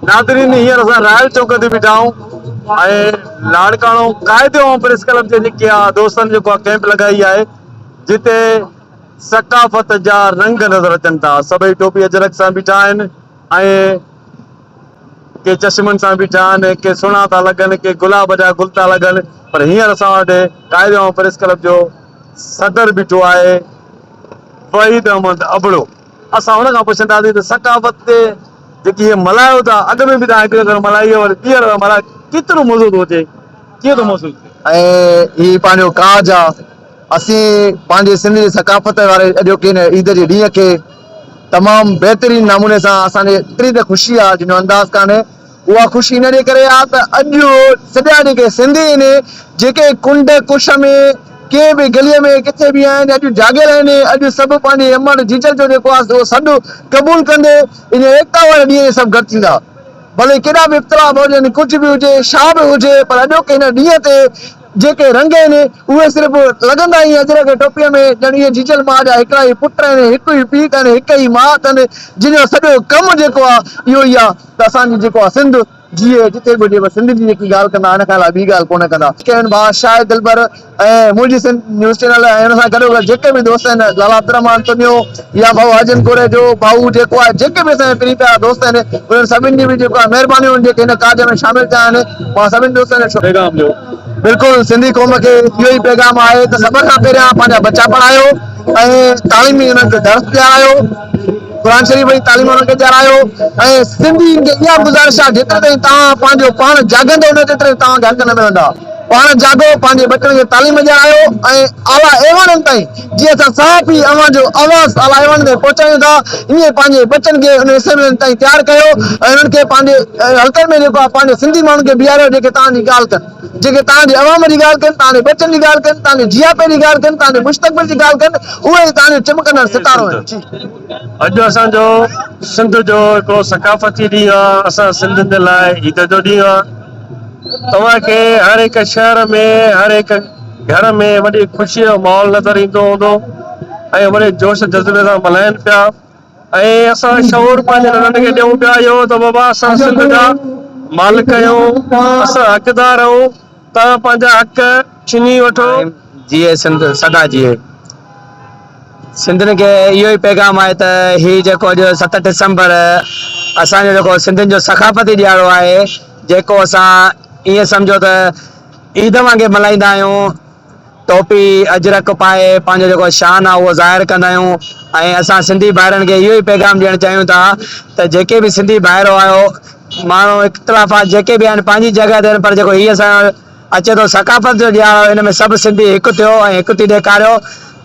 Nadreen हींअर असां royal चौक ते बीठा आहियूं ऐं लाड़काणो क़ाइदे ऐं प्रेस क्लब जे जेके आहे दोस्तनि जेको आहे कैंप लॻाई आहे जिते सकाफ़त जा रंग नज़र अचनि था। सभई टोपी अजरक सां बीठा आहिनि ऐं के चश्मनि सां बीठा आहिनि, के सुहिणा था लॻनि, के गुलाब जा गुल था लॻनि। पर हींअर असां वटि क़ाइदे ऐं प्रेस क्लब जो सदर बीठो आहे वहीद अहमद अबड़ो। असां हुन खां पुछंदासीं त सकाफ़त ते जेकी ये मल्हायो था अॻ में बि तव्हां हिकिड़े दफ़ो मल्हाई और ॿीहर मल्हाए केतिरो मज़ो थो अचे, कीअं थो महसूस थिए? ऐं ही पंहिंजो काज आहे। असीं पंहिंजे सिंध जी सकाफ़त वारे अॼोके हिन ईद जे ॾींहं खे तमामु बहितरीन नमूने सां असांखे एतिरी त ख़ुशी आहे जिन जो अंदाज़ कान्हे। उहा ख़ुशी इन जे करे आहे त अॼु सॼा जेके सिंधी आहिनि जेके कुंड कुश में के बि गलीअ में किथे बि आहिनि अॼु जाॻियल आहिनि। अॼु सभु पंहिंजे अमर जीजल जो जेको आहे उहो सॾु क़बूल कंदे इन एकता वारे ॾींहं सभु गॾु थींदा। भले केॾा बि इख़्तिलाफ़ हुजनि, कुझु बि हुजे, छा बि हुजे, पर अॼोके हिन ॾींहं ते जेके रंग आहिनि उहे सिर्फ़ु लॻंदा ई अजरक टोपीअ में ॼण इहे जीजल माउ जा हिकिड़ा ई पुट आहिनि, हिकु ई पीउ अथनि, हिकु ई माउ अथनि, जिन जो सॼो कमु जेको आहे इहो ई आहे त असांजी जेको आहे सिंध जीए जिते बि हुजे। सिंध जी जेकी ॻाल्हि कंदा हिन खां अलावा ॿी ॻाल्हि कोन कंदा। भाउ शाहिद दिलबर ऐं मुंहिंजी सिंध न्यूज़ चैनल ऐं हुन सां गॾो जेके बि दोस्त आहिनि, लाला अब्दुर्रहमान तुनियो या भाऊ हजन गोरे जो भाऊ जेको आहे, जेके बि असांजा प्रिय पिया दोस्त आहिनि उन्हनि सभिनी जी बि जेको आहे महिरबानियूं जेके हिन काज में शामिल थिया आहिनि। मां सभिनी दोस्तनि खे पैगाम ॾियो। बिल्कुलु सिंधी क़ौम खे इहो ई पैगाम आहे त सभ खां पहिरियां पंहिंजा बचा पढ़ायो ऐं तालीमी उन्हनि खे दर्स ॾियारायो, क़ुरान शरीफ़ जी तालीम उन्हनि खे ॾियारायो। ऐं सिंधी खे इहा गुज़ारिश आहे जेतिरे ताईं तव्हां पंहिंजो पाण जाॻंदो न तेतिरे तव्हांखे हक़ न मिलंदा। पाण जाॻो, पंहिंजे बचनि खे तालीम ॾियारायो ऐं आला एवाननि ताईं जीअं असां साफ़ ई अवां आवाज़ आला एवान ते पहुचायूं था, ईअं पंहिंजे बचनि खे उन असेंबलियुनि ताईं तयारु कयो ऐं उन्हनि खे पंहिंजे हल्कनि में जेको आहे पंहिंजे सिंधी माण्हुनि खे बीहारियो जेके तव्हांजी ॻाल्हि कनि, जेके तव्हांजे अवाम जी ॻाल्हि कनि, तव्हांजे बचनि जी ॻाल्हि कनि, तव्हांजे जियापे जी ॻाल्हि कनि, तव्हांजे मुस्तक़बिल जी ॻाल्हि कनि, उहे ई तव्हांजो चिमकंदड़ सितारो आहिनि। अॼु असांजो सिंध जो हिकिड़ो सकाफ़ती ॾींहुं आहे, असां सिंधियुनि जे लाइ ईद जो ॾींहुं आहे। तव्हांखे हर हिकु शहर में हर हिकु घर में वॾी ख़ुशीअ जो माहौल नज़र ईंदो हूंदो ऐं वॾे जोश जज़्बे सां मल्हाइनि पिया ऐं असां शऊर पंहिंजे नंढनि खे ॾियूं पिया इहो त बाबा असां सिंध जा मालिक आहियूं, असां हक़दार आहियूं, तव्हां पंहिंजा हक़ छीनी वठो। जीए सिंध सदा जीए। सिंधियुनि खे इहो ई पैगाम आहे त हीउ जेको अॼु 7 डिसंबर असांजो जेको सिंधियुनि जो सकाफ़ती ॾियारो आहे, जेको असां ईअं सम्झो त ईद वांगुरु मल्हाईंदा आहियूं। टोपी अजरक पाए पंहिंजो जेको शान आहे उहो ज़ाहिर कंदा आहियूं ऐं असां सिंधी भाइरनि खे इहो ई पैगाम ॾियणु चाहियूं था त जेके बि सिंधी भाइर आहियो, माण्हू इख़्तिलाफ़ात जेके बि आहिनि पंहिंजी जॻह ते आहिनि, पर जेको हीअ असां अचे थो सकाफ़त जो ॾियारो, हिन में सभु सिंधी हिकु थियो ऐं हिकु थी ॾेखारियो।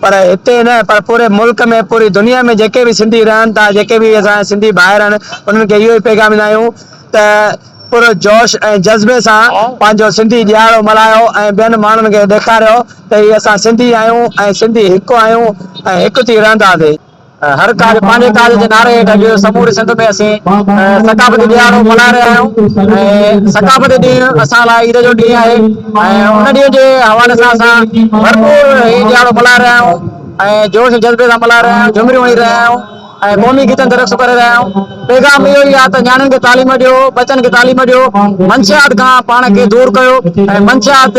पर हिते न, पर पूरे मुल्क में पूरी दुनिया में जेके बि सिंधी रहनि था, जेके बि असां सिंधी भाइर आहिनि, उन्हनि खे इहो ई पैगाम ॾींदा आहियूं त पूरो जोश ऐं जज़्बे सां पंहिंजो सिंधी ॾियारो मल्हायो ऐं ॿियनि माण्हुनि खे ॾेखारियो त हीअ असां सिंधी आहियूं ऐं सिंधी हिकु आहियूं ऐं हिकु थी रहंदासीं। हर काज पंहिंजे काज जे नारे हेठि अॼु समूरे सिंध में असीं सकाफ़ती ॾियारो मल्हाए रहिया आहियूं ऐं सकाफ़ती ॾींहुं असां लाइ ईद जो ॾींहुं आहे ऐं उन ॾींहं जे हवाले सां असां भरपूर हीउ ॾियारो मल्हाए रहिया आहियूं ऐं जोश जज़्बे सां मल्हाए रहिया आहियूं, झुमिरियूं हणी रहिया आहियूं ऐं क़ौमी गीतनि ते रक़्स करे रहिया आहियूं। पैगाम इहो ई आहे त न्याणियुनि खे तालीम ॾियो, बचनि खे तालीम ॾियो, मंशियात खां पाण खे दूरि कयो ऐं मंशियात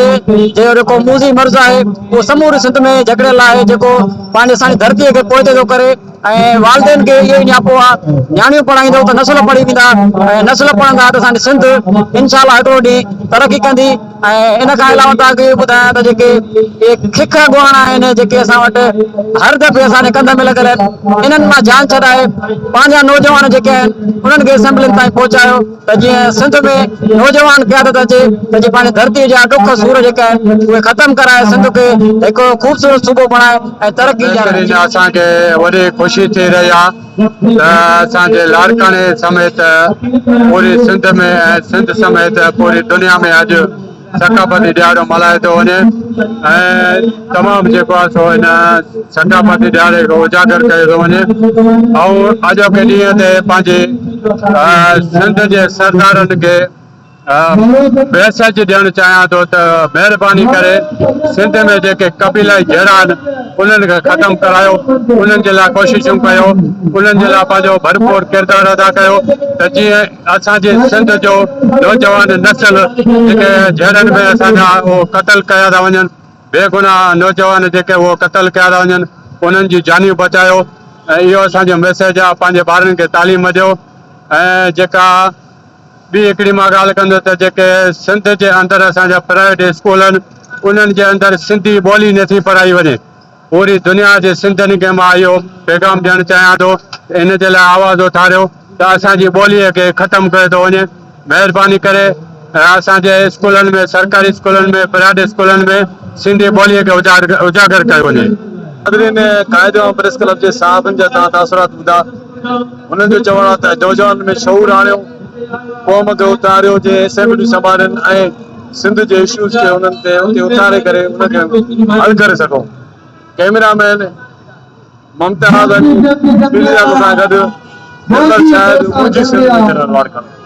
जो जेको मूज़ी मर्ज़ आहे उहो समूरे सिंध में झगड़ियल आहे, जेको पंहिंजे असांजी धरतीअ खे पोइते थो करे ऐं वालदेन खे इहो ई न्यापो आहे। न्याणियूं पढ़ाईंदो त नस्ल पढ़ी वेंदा ऐं नस्ल पढ़ंदा त असांजी सिंध इंशाअल्लाह हिकिड़ो ॾींहुं तरक़ी कंदी। ऐं इन खां अलावा तव्हांखे इहो ॿुधायां त जेके इहे खिखर गुहाणा आहिनि जेके असां वटि हर दफ़े असांजे कंध में लॻल आहिनि, इन्हनि मां जान छॾाए पंहिंजा नौजवान जेके आहिनि उन्हनि खे असेंबलियुनि ताईं पहुचायो त जीअं सिंध में नौजवान क़यादत अचे त जीअं पंहिंजे धरतीअ जा ॾुख सूर जेके आहिनि उहे ख़तमु कराए सिंध खे हिकु ख़ूबसूरत सूबो बणाए ऐं तरक़ी ॾियारे। असांखे वॾी ख़ुशी थी रही आहे त असांजे लाड़काणे समेत पूरी सिंध में ऐं सिंध समेत पूरी दुनिया में अॼु सकाफ़ती ॾियारो मल्हाए थो वञे ऐं तमामु जेको आहे सो हिन सकाफ़ती ॾियारे खे उजागर कयो थो वञे ऐं अॼोके ॾींहं ते पंहिंजी सिंध जे सरदारनि खे मैसेज ॾियणु चाहियां थो त महिरबानी करे सिंध में जेके क़बीलाई जहिड़ा आहिनि उन्हनि खे ख़तमु करायो, उन्हनि जे लाइ कोशिशूं कयो, उन्हनि जे लाइ पंहिंजो भरपूर किरदारु अदा कयो त जीअं असांजे सिंध जो नौजवान नस्ल जेके जहिड़नि में असांजा उहो क़तल कया था वञनि, बेगुनाह नौजवान जेके उहो क़तल कया था वञनि, उन्हनि जी जानियूं बचायो। ऐं इहो असांजो मैसेज आहे, पंहिंजे ॿारनि खे तालीम ॾियो। ऐं जेका ॿी हिकिड़ी मां ॻाल्हि कंदुसि त जेके सिंध जे अंदरि असांजा प्राइवेट स्कूल आहिनि, उन्हनि जे अंदरि सिंधी ॿोली नथी पढ़ाई वञे। पूरी दुनिया जे सिंधियुनि खे मां इहो पैगाम ॾियणु चाहियां थो, इन जे लाइ आवाज़ उथारियो त असांजी ॿोलीअ खे ख़तमु कयो थो वञे। महिरबानी करे असांजे स्कूलनि में, सरकारी स्कूलनि में, प्राइवेट स्कूलनि में सिंधी ॿोलीअ खे उजागर कयो वञे। क़ाइदे ऐं प्रेस क्लब जे साहबनि जा तव्हां तासुरात ॿुधा। हुननि जो चवणु आहे त नौजवान में शऊर आणियो, क़ौम खे उतारियो, जे असेंबलियूं संभालनि ऐं सिंध जे इश्यूज़ खे उन्हनि ते उते उतारे करे उनखे हल करे सघूं। कैमरामैन ममताज़ सां गॾु मुंहिंजी सिंध में